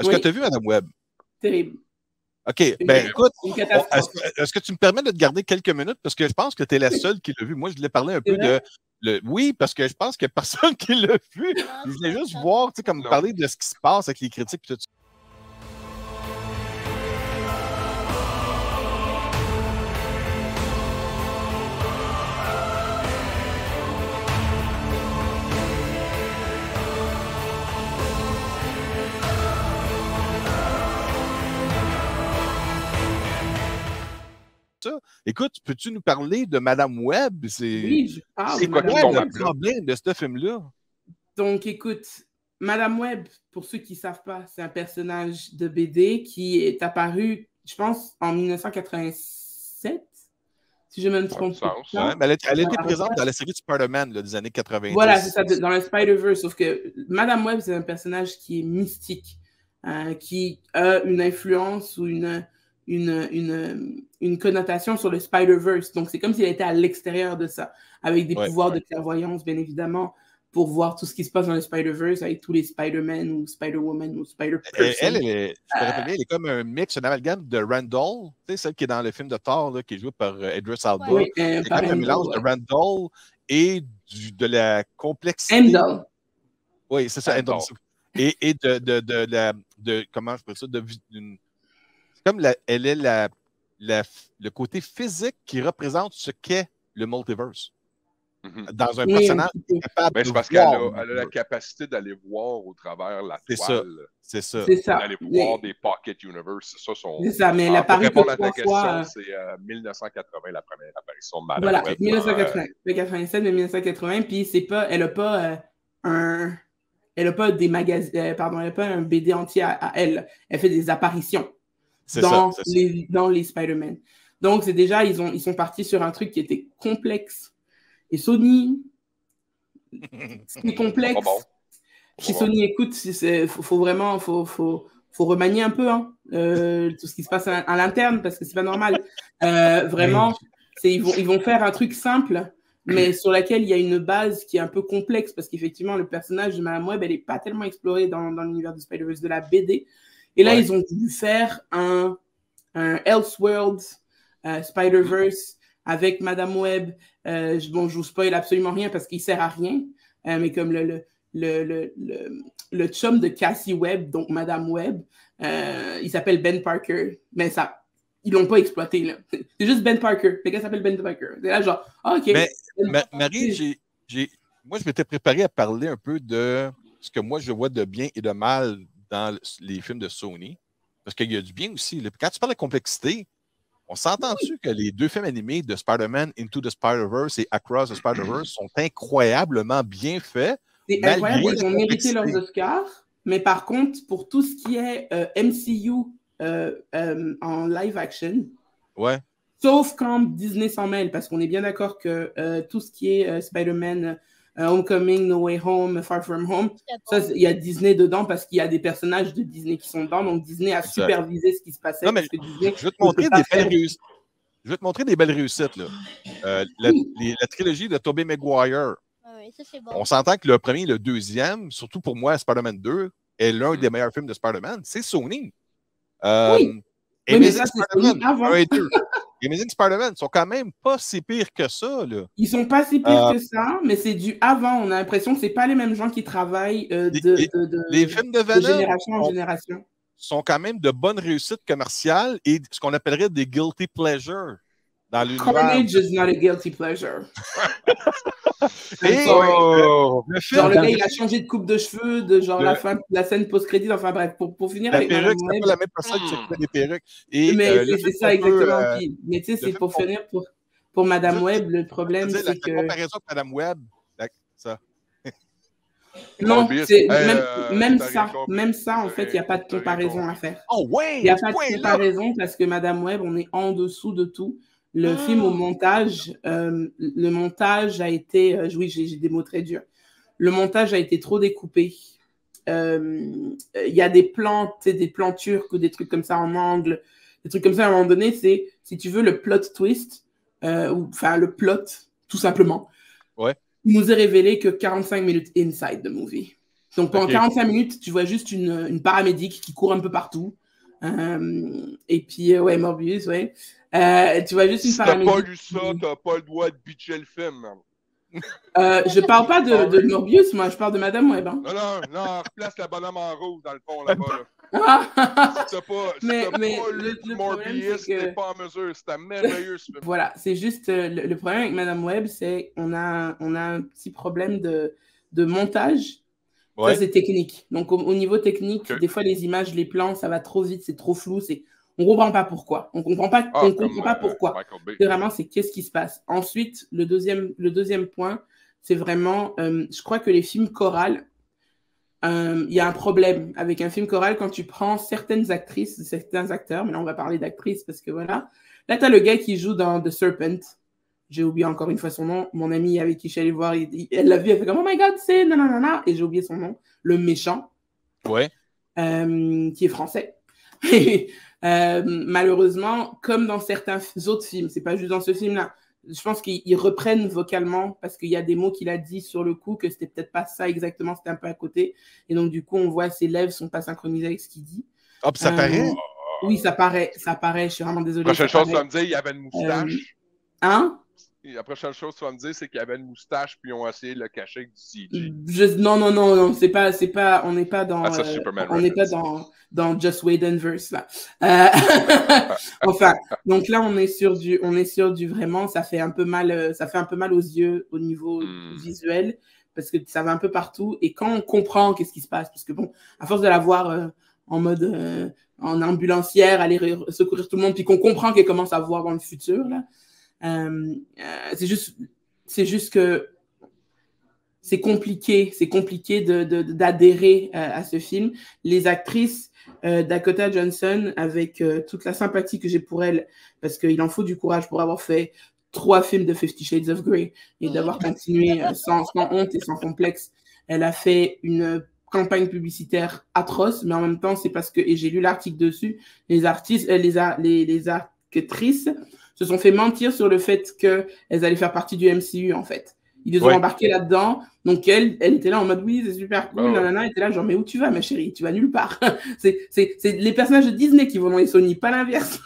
Est-ce que tu as vu Madame Web? Terrible. OK. Ben écoute, une catastrophe. est-ce que tu me permets de te garder quelques minutes? Parce que je pense que tu es la seule qui l'a vu. Moi, je voulais parler un peu de. Oui, parce que je pense qu'il n'y a personne qui l'a vu. Je voulais juste voir, tu sais, comme parler de ce qui se passe avec les critiques et tout ça. Ça. Écoute, peux-tu nous parler de Madame Web? Oui, je parle de Madame Web. C'est quoi le problème de ce film-là? Donc, écoute, Madame Web, pour ceux qui ne savent pas, c'est un personnage de BD qui est apparu, je pense, en 1987, si je me trompe pas. Ouais, mais elle était présente dans la série de Spider-Man des années 90. Voilà, c'est ça, dans le Spider-Verse. Sauf que Madame Web, c'est un personnage qui est mystique, qui a une influence ou une connotation sur le Spider-Verse. Donc, c'est comme s'il était à l'extérieur de ça, avec des pouvoirs de clairvoyance, bien évidemment, pour voir tout ce qui se passe dans le Spider-Verse avec tous les Spider-Man ou Spider-Woman ou Spider-Person. Elle est comme un mix, un amalgame de Randall, tu sais, celle qui est dans le film de Thor, là, qui est jouée par Idris Elba. Oui, c'est comme un mélange de Randall et de la complexité. Endel. Oui, c'est ça, Endel. Et de comment je peux dire ça, c'est comme elle est le côté physique qui représente ce qu'est le multiverse. Dans un personnage qui est capable de parce qu'elle a la capacité d'aller voir au travers la toile. C'est ça. D'aller voir des Pocket Universe. C'est ça, mais elle apparaît pour répondre à ta question, c'est 1980, la première apparition de Madame Web. Voilà, 1980. 1987, mais 1980, puis elle n'a pas elle n'a pas des magazines, elle n'a pas un BD entier à elle. Elle fait des apparitions dans les Spider-Man. Donc, c'est déjà, ils sont partis sur un truc qui était complexe. Et Sony, c'est complexe. Si Sony écoute, faut vraiment remanier un peu tout ce qui se passe à l'interne parce que c'est pas normal. Vraiment, ils vont faire un truc simple, mais sur laquelle il y a une base qui est un peu complexe parce qu'effectivement, le personnage de Madame Web, elle n'est pas tellement explorée dans l'univers du Spider-Verse de la BD. Et là, ils ont dû faire un Elseworld Spider-Verse avec Madame Web. Je vous spoil absolument rien parce qu'il sert à rien, mais comme le chum de Cassie Webb, donc Madame Web, il s'appelle Ben Parker, mais ça, ils l'ont pas exploité là. C'est juste Ben Parker. Le gars s'appelle Ben Parker. C'est là genre, ok. Mais Marie, moi je m'étais préparé à parler un peu de ce que moi je vois de bien et de mal dans les films de Sony, parce qu'il y a du bien aussi. Quand tu parles de complexité, on s'entend-tu que les deux films animés de Spider-Man Into the Spider-Verse et Across the Spider-Verse sont incroyablement bien faits? C'est incroyable, ils ont mérité leurs Oscars, mais par contre, pour tout ce qui est MCU en live action, sauf quand Disney s'en mêle, parce qu'on est bien d'accord que tout ce qui est Spider-Man, Homecoming, No Way Home, Far From Home, ça, il y a Disney dedans parce qu'il y a des personnages de Disney qui sont dedans, donc Disney a supervisé ce qui se passait. Non, mais je vais te montrer des belles réussites. Je vais te montrer des belles réussites. Là. La trilogie de Tobey Maguire. Ça, c'est bon. On s'entend que le premier et le deuxième, surtout pour moi, Spider-Man 2, est l'un des meilleurs films de Spider-Man. C'est Sony. Mais ça, c'est Sony avant. Amazing Spider-Man sont quand même pas si pires que ça. Là. Ils sont pas si pires que ça, mais c'est du avant. On a l'impression que c'est pas les mêmes gens qui travaillent les films de Venom génération en génération. Sont quand même de bonnes réussites commerciales et ce qu'on appellerait des guilty pleasures dans l'univers. Carnage is not a guilty pleasure. Genre, le gars, il a changé de coupe de cheveux, de genre la scène post-crédit, enfin bref, pour finir avec perruque, c'est pas la même personne qui s'occupe des perruques. Mais c'est ça, exactement. Mais tu sais, c'est pour finir pour Madame Web, le problème, c'est que... La comparaison avec Madame Web, ça... Non, même ça, en fait, il n'y a pas de comparaison à faire. Oh ouais! Il n'y a pas de comparaison parce que Madame Web, on est en dessous de tout. Le film au montage, le montage a été... oui, j'ai des mots très durs. Le montage a été trop découpé. Il y a des plans, des plans turcs ou des trucs comme ça en angle. Des trucs comme ça, à un moment donné, c'est, si tu veux, le plot twist, enfin, le plot, tout simplement. Ouais. Il nous est révélé que 45 minutes inside the movie. Donc, pendant 45 minutes, tu vois juste une paramédic qui court un peu partout. Et puis, ouais, Morbius, ouais. Tu vois juste une paramédic. Si t'as pas lu ça, t'as pas le droit de bitcher le film. Je parle pas de Morbius, moi, je parle de Madame Web. Hein. Non, replace la bonhomme en rouge dans le fond, là-bas. Si t'as pas lu du Morbius, t'es pas en mesure. C'est un merveilleux film. Voilà, c'est juste le problème avec Madame Web, c'est qu'on a un petit problème de montage. Ouais. Ça, c'est technique. Donc, au niveau technique, des fois, les images, les plans, ça va trop vite, c'est trop flou. On ne comprend pas pourquoi. On ne comprend pas, pourquoi. Vraiment, c'est qu'est-ce qui se passe. Ensuite, le deuxième point, c'est vraiment, je crois que les films chorales, il y a un problème avec un film choral quand tu prends certaines actrices, certains acteurs, mais là, on va parler d'actrices parce que voilà. Là, tu as le gars qui joue dans The Serpent. J'ai oublié encore une fois son nom. Mon ami avec qui je suis allée voir, elle l'a vu, elle fait comme « Oh my God, c'est nanana » et j'ai oublié son nom. Le méchant. Ouais. Qui est français. Malheureusement, comme dans certains autres films, c'est pas juste dans ce film-là, je pense qu'ils reprennent vocalement parce qu'il y a des mots qu'il a dit sur le coup que c'était peut-être pas ça exactement, c'était un peu à côté. Et donc, du coup, on voit ses lèvres sont pas synchronisées avec ce qu'il dit. Ah, puis ça paraît? Oui, ça paraît. Je suis vraiment désolée. La prochaine chose, tu vas me dire, il y avait une moustache. Hein? Et la prochaine chose que tu vas me dire, c'est qu'il y avait une moustache, puis ils ont essayé de le cacher avec du CG. Non, c'est pas, on n'est pas dans, on n'est pas dans Joss Whedonverse, là. Enfin, donc là, on est sur du vraiment, ça fait un peu mal aux yeux au niveau visuel, parce que ça va un peu partout, et quand on comprend qu'est-ce qui se passe, parce que bon, à force de la voir en mode, en ambulancière, aller secourir tout le monde, puis qu'on comprend qu'elle commence à voir dans le futur, là, c'est juste que c'est compliqué d'adhérer à ce film. Les actrices, Dakota Johnson, avec toute la sympathie que j'ai pour elle, parce qu'il en faut du courage pour avoir fait 3 films de 50 Shades of Grey et d'avoir continué sans honte et sans complexe. Elle a fait une campagne publicitaire atroce, mais en même temps, c'est parce que, et j'ai lu l'article dessus, les actrices se sont fait mentir sur le fait qu'elles allaient faire partie du MCU, en fait. Ils les ont embarqués là-dedans. Donc, elle était là en mode, oui, c'est super cool. Elle était là, genre, mais où tu vas, ma chérie? Tu vas nulle part. c'est les personnages de Disney qui vont dans les Sony, pas l'inverse.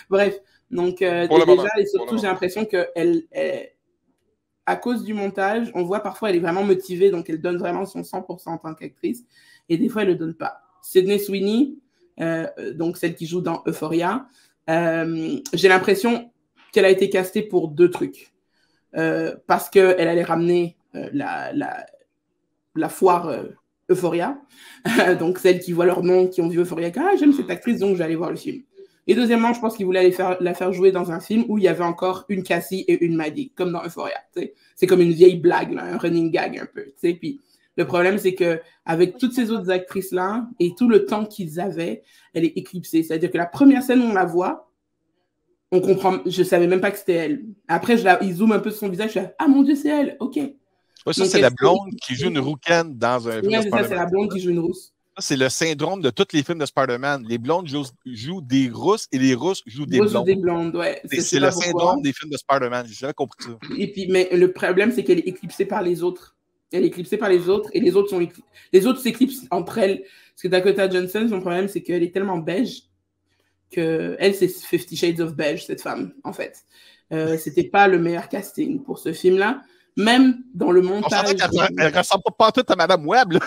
Bref. Donc, déjà, et surtout, j'ai l'impression que à cause du montage, on voit parfois, elle est vraiment motivée, donc elle donne vraiment son 100% en tant qu'actrice. Et des fois, elle ne le donne pas. Sydney Sweeney, donc celle qui joue dans Euphoria, j'ai l'impression qu'elle a été castée pour 2 trucs. Parce qu'elle allait ramener la foire Euphoria. Donc, celles qui voient leur nom, qui ont vu Euphoria, j'aime cette actrice, donc je vais aller voir le film. Et deuxièmement, je pense qu'ils voulaient la faire jouer dans un film où il y avait encore une Cassie et une Maddie, comme dans Euphoria. T'sais. C'est comme une vieille blague, là, un running gag un peu. T'sais. Puis le problème, c'est qu'avec toutes ces autres actrices-là et tout le temps qu'ils avaient, elle est éclipsée. C'est-à-dire que la première scène où on la voit, on comprend, je savais même pas que c'était elle. Après, ils zooment un peu sur son visage, je suis ah mon Dieu, c'est elle, ok. Ouais, ça, c'est la blonde qui joue une rouquine dans un film de Spider-Man. C'est la blonde qui joue une rousse. Ça, c'est le syndrome de tous les films de Spider-Man. Les blondes jouent des rousses et les rousses jouent des blondes. Des blondes, ouais. C'est le syndrome des films de Spider-Man. J'ai jamais compris ça. Et puis, mais le problème, c'est qu'elle est éclipsée par les autres. Elle est éclipsée par les autres et les autres s'éclipsent entre elles. Parce que Dakota Johnson, son problème, c'est qu'elle est tellement beige que elle, c'est 50 Shades of Beige, cette femme, en fait. C'était pas le meilleur casting pour ce film-là. Même dans le montage. Elle ressemble pas tout à Madame Webb, là.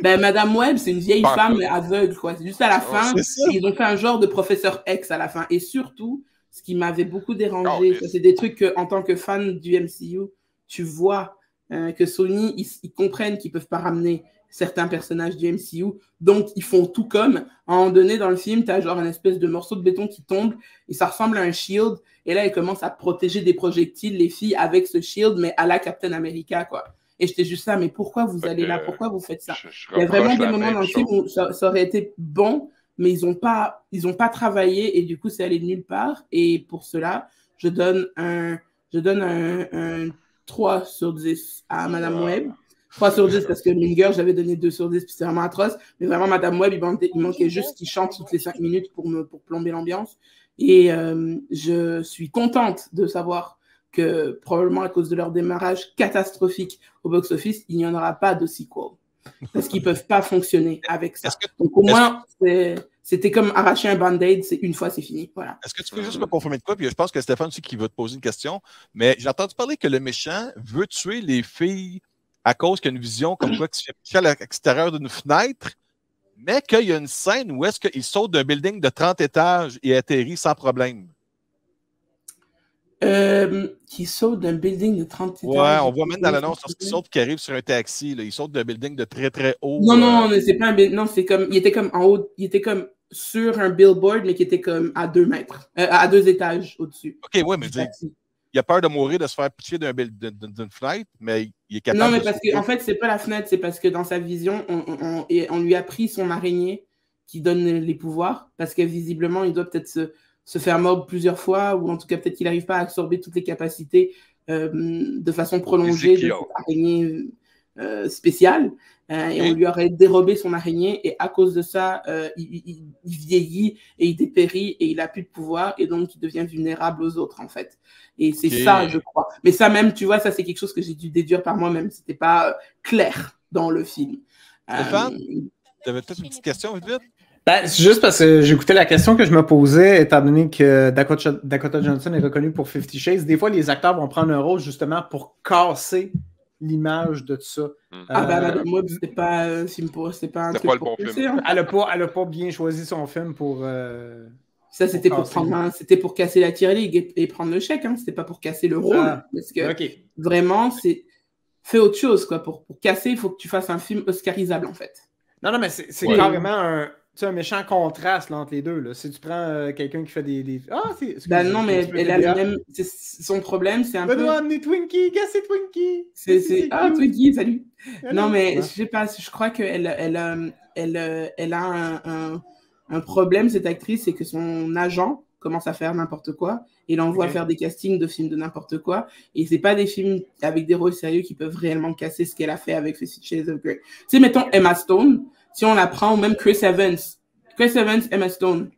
Ben, Madame Webb, c'est une vieille femme aveugle, quoi. C'est juste à la fin, ils ont fait un genre de professeur X à la fin. Et surtout, ce qui m'avait beaucoup dérangé, c'est des trucs que, en tant que fan du MCU, tu vois que Sony, ils comprennent qu'ils peuvent pas ramener certains personnages du MCU, donc ils font tout comme. À un moment donné, dans le film, tu as genre une espèce de morceau de béton qui tombe, et ça ressemble à un shield, et là, ils commencent à protéger des projectiles, les filles, avec ce shield, mais à la Captain America, quoi. Et j'étais juste là, mais pourquoi vous allez là? Pourquoi vous faites ça? Il y a vraiment des moments dans le film où ça aurait été bon, mais ils ont pas travaillé, et du coup, c'est allé nulle part. Et pour cela, je donne un 3 sur 10 à Madame Webb. 3 sur 10 parce que Minger, j'avais donné 2 sur 10, puis c'est vraiment atroce. Mais vraiment, Madame Webb, il manquait juste qu'il chante toutes les 5 minutes pour plomber l'ambiance. Et je suis contente de savoir que probablement à cause de leur démarrage catastrophique au box-office, il n'y en aura pas de sequel. Parce qu'ils ne peuvent pas fonctionner avec ça. Donc au moins, c'était comme arracher un band-aid, c'est une fois, c'est fini. Voilà. Est-ce que tu peux juste me confirmer de quoi? Puis je pense que Stéphane aussi qui va te poser une question. Mais j'ai entendu parler que le méchant veut tuer les filles à cause qu'il y a une vision comme quoi tu fais piquer à l'extérieur d'une fenêtre, mais qu'il y a une scène où est-ce qu'il saute d'un building de 30 étages et atterrit sans problème. Qui saute d'un building de 30 étages. Ouais, on voit même dans l'annonce lorsqu'il saute et qu'il arrive sur un taxi. Là, il saute d'un building de très très haut. Non, c'est pas un building. Non, c'est comme. Il était comme en haut. Il était comme sur un billboard, mais qui était comme à 2 mètres. À 2 étages au-dessus. OK, ouais, mais il a peur de mourir, de se faire pitcher d'une fenêtre, mais il est capable. Non, mais parce qu'en fait, c'est pas la fenêtre, c'est parce que dans sa vision, on lui a pris son araignée qui donne les pouvoirs, parce que visiblement, il doit peut-être se faire mordre plusieurs fois, ou en tout cas, peut-être qu'il n'arrive pas à absorber toutes les capacités de façon prolongée de cette araignée spéciale. Et on lui aurait dérobé son araignée, et à cause de ça, il vieillit, et il dépérit, et il n'a plus de pouvoir, et donc il devient vulnérable aux autres, en fait. Et c'est ça, je crois. Mais ça même, tu vois, ça c'est quelque chose que j'ai dû déduire par moi-même. C'était pas clair dans le film. Stéphane, tu avais peut-être une petite question, vite? Ben, c'est juste parce que j'écoutais la question que je me posais, étant donné que Dakota Johnson est reconnue pour 50 Shades. Des fois, les acteurs vont prendre un rôle justement pour casser l'image de tout ça. Moi, c'était pas un film pour... C'était pas un truc pas le pour bon casser, film. hein. Elle a pas bien choisi son film pour... Ça, c'était pour casser la tier league et prendre le chèque, hein. C'était pas pour casser le rôle. Parce que vraiment, c'est... Fais autre chose, quoi. Pour casser, il faut que tu fasses un film oscarisable, en fait. Non, mais c'est carrément un méchant contraste là, entre les deux. Là. Si tu prends quelqu'un qui fait des... non, mais elle a le même... Son problème, c'est un peu... Benoît, amenez Twinkie, gassez Twinkie! Twinkie, salut! Non, mais je sais pas, je crois qu'elle a un problème, cette actrice, c'est que son agent commence à faire n'importe quoi et l'envoie faire des castings de films de n'importe quoi, et c'est pas des films avec des rôles sérieux qui peuvent réellement casser ce qu'elle a fait avec 50 Shades of Grey. Tu sais, mettons Emma Stone, si on la prend, ou même Chris Evans, Emma Stone,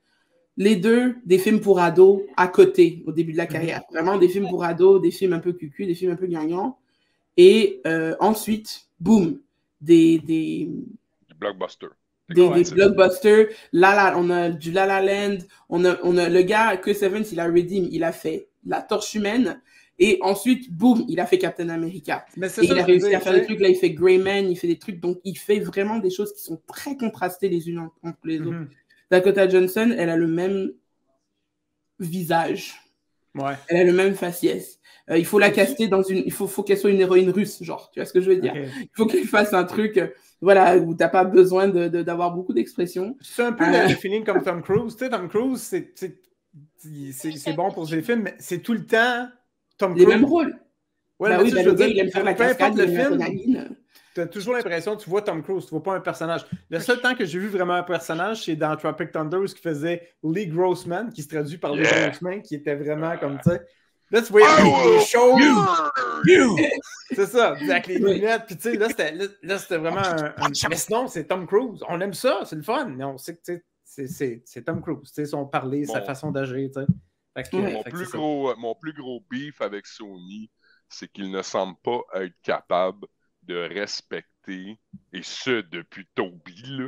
les deux, des films pour ados à côté au début de la carrière. Vraiment des films pour ados, des films un peu cucu, des films un peu gagnants. Et ensuite, boum, des blockbusters. Des blockbusters. On a du La La Land. On a le gars, Chris Evans, il a Redeem, il a fait La Torche Humaine. Et ensuite, boum, il a fait Captain America. Et il a réussi à faire des trucs. Là, il fait Grey Man, il fait des trucs. Donc, il fait vraiment des choses qui sont très contrastées les unes entre les autres. Dakota Johnson, elle a le même visage. Ouais. Elle a le même faciès. Il faut la caster dans une... Il faut qu'elle soit une héroïne russe, genre. Tu vois ce que je veux dire? Il faut qu'elle fasse un truc... Voilà, où t'as pas besoin d'avoir beaucoup d'expressions. C'est un peu le feeling comme Tom Cruise. Tu sais, Tom Cruise, c'est bon pour ses films, mais c'est tout le temps Tom Cruise. Les mêmes rôles. Ouais, oui, le gars, il aime faire la cascade, le film. Tu as toujours l'impression que tu vois Tom Cruise, tu vois pas un personnage. Le seul temps que j'ai vu vraiment un personnage, c'est dans Tropic Thunder, où il faisait Lee Grossman, qui se traduit par Lee Grossman, qui était vraiment comme ça. Là, tu voyais les shows. C'est ça, avec les lunettes. Puis, tu sais, là, c'était vraiment mais sinon, c'est Tom Cruise. On aime ça, c'est le fun. Mais on sait que c'est Tom Cruise. Tu sais, son parler, sa façon d'agir. Mon plus gros beef avec Sony, c'est qu'il ne semble pas être capable de respecter, et ce, depuis Toby,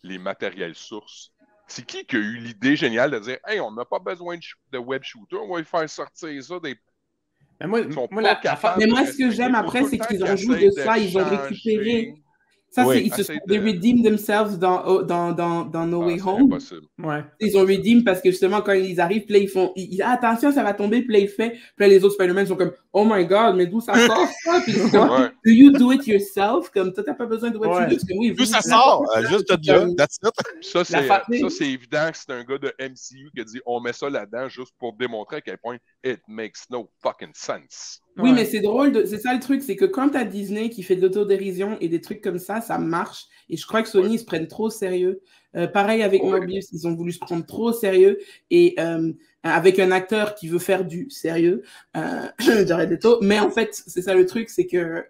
les matériels sources. C'est qui a eu l'idée géniale de dire « Hey, on n'a pas besoin de web shooter, on va lui faire sortir ça des... » Mais moi, ce que j'aime après, c'est qu'ils ont joué de ça, ils ont récupéré... Ça, ils se sont redeem themselves dans No Way Home. Ouais. Ils ont redeem parce que justement, quand ils arrivent, puis là, ils font attention, ça va tomber, puis là, il fait. Puis là, les autres Spider-Man sont comme oh my god, mais d'où ça sort ça? Puis do you do it yourself? Comme toi, t'as pas besoin de web shooter. D'où ça sort? Juste de là, that's it. Ça, c'est évident que c'est un gars de MCU qui a dit on met ça là-dedans juste pour démontrer à quel point it makes no fucking sense. Oui, mais c'est drôle, c'est ça le truc, c'est que quand t'as Disney qui fait de l'autodérision et des trucs comme ça marche. Et je crois que Sony, ils se prennent trop au sérieux. Pareil avec Morbius, ils ont voulu se prendre trop au sérieux. Et avec un acteur qui veut faire du sérieux, Jared Leto. Mais en fait, c'est ça le truc, c'est que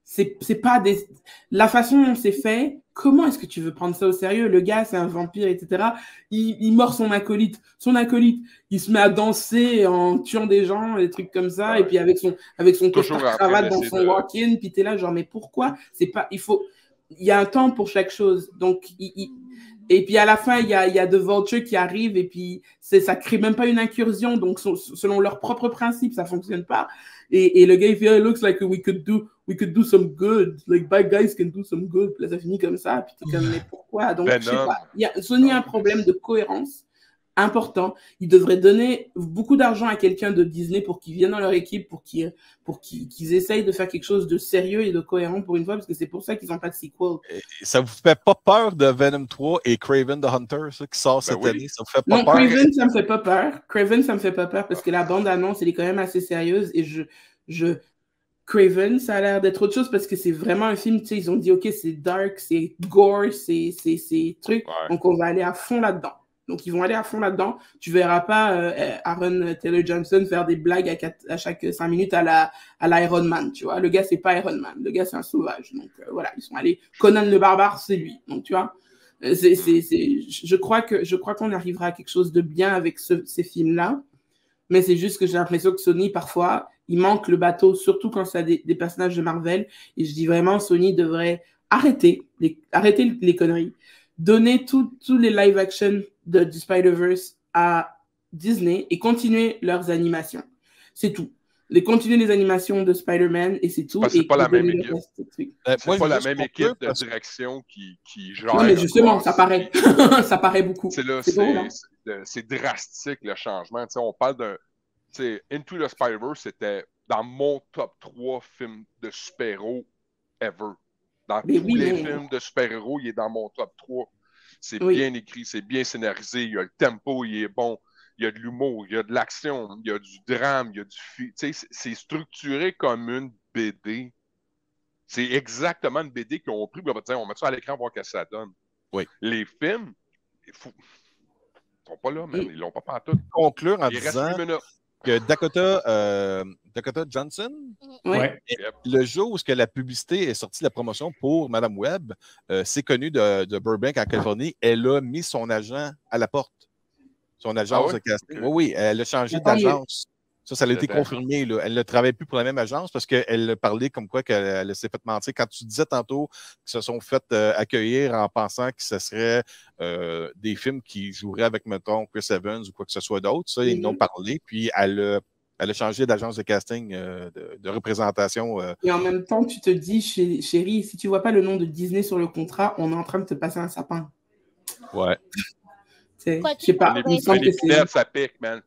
c'est pas des... La façon dont c'est fait, comment est-ce que tu veux prendre ça au sérieux? Le gars, c'est un vampire, etc. Il mord son acolyte. Son acolyte, il se met à danser en tuant des gens, des trucs comme ça, et puis avec son costard cravate dans son walk-in, puis t'es là, genre, mais pourquoi? Il y a un temps pour chaque chose. Donc, et puis à la fin, il y a The Vulture qui arrive, et puis ça crée même pas une incursion, donc selon leurs propres principes, ça fonctionne pas. Et le gars, il fait, it looks like we could do some good. Like, bad guys can do some good. Puis là, ça finit comme ça. Puis t'es comme, mais pourquoi? Donc, je sais pas. Sony a un problème de cohérence important. Ils devraient donner beaucoup d'argent à quelqu'un de Disney pour qu'il vienne dans leur équipe, pour qu'ils essayent de faire quelque chose de sérieux et de cohérent pour une fois, parce que c'est pour ça qu'ils n'ont pas de sequel. Et ça vous fait pas peur de Venom 3 et Kraven the Hunter, ça, qui sort cette année? Ça vous fait pas peur? Kraven, ça me fait pas peur. Kraven, ça me fait pas peur parce que la bande-annonce, elle est quand même assez sérieuse et Kraven, ça a l'air d'être autre chose parce que c'est vraiment un film, tu sais, ils ont dit, OK, c'est dark, c'est gore, c'est trucs, donc on va aller à fond là-dedans. Donc, ils vont aller à fond là-dedans. Tu verras pas Aaron Taylor Johnson faire des blagues à chaque 5 minutes à l'Iron Man, tu vois. Le gars, c'est pas Iron Man. Le gars, c'est un sauvage. Donc, voilà, ils sont allés. Conan le barbare, c'est lui. Donc, tu vois, je crois qu'on arrivera à quelque chose de bien avec ces films-là. Mais c'est juste que j'ai l'impression que Sony, parfois, il manque le bateau, surtout quand c'est des personnages de Marvel. Et je dis vraiment, Sony devrait arrêter les conneries. Donner tous les live-action du Spider-Verse à Disney et continuer leurs animations. C'est tout. Continuer les animations de Spider-Man et c'est tout. Parce que c'est pas la même équipe. C'est pas la même équipe de direction qui gère. Non, mais justement, ça paraît. Ça paraît beaucoup. C'est drastique le changement. T'sais, on parle d'un. Into the Spider-Verse, c'était dans mon top 3 films de super-héros ever. Dans tous les films de super-héros, il est dans mon top 3. C'est bien écrit, c'est bien scénarisé, il y a le tempo, il est bon, il y a de l'humour, il y a de l'action, il y a du drame, il y a du... c'est structuré comme une BD. C'est exactement une BD qu'ils ont pris. On met ça à l'écran pour voir ce que ça donne. Oui. Les films, ils sont pas là, même. Ils l'ont pas partout. Conclure en disant que Dakota Johnson, le jour où la publicité est sortie, la promotion pour Madame Webb, c'est connu de Burbank en Californie, elle a mis son agent à la porte. Son agence de casting. Oui, elle a changé d'agence. Ça a été confirmé. Là. Elle ne travaille plus pour la même agence parce qu'elle a parlé comme quoi qu'elle s'est fait mentir. Quand tu disais tantôt qu'ils se sont fait accueillir en pensant que ce serait des films qui joueraient avec, mettons, Chris Evans ou quoi que ce soit d'autre, ça, ils n'ont parlé. Puis elle a changé d'agence de casting, de représentation. Et en même temps, tu te dis, chérie, si tu ne vois pas le nom de Disney sur le contrat, on est en train de te passer un sapin. Ouais. Je sais pas. Ça pique, man.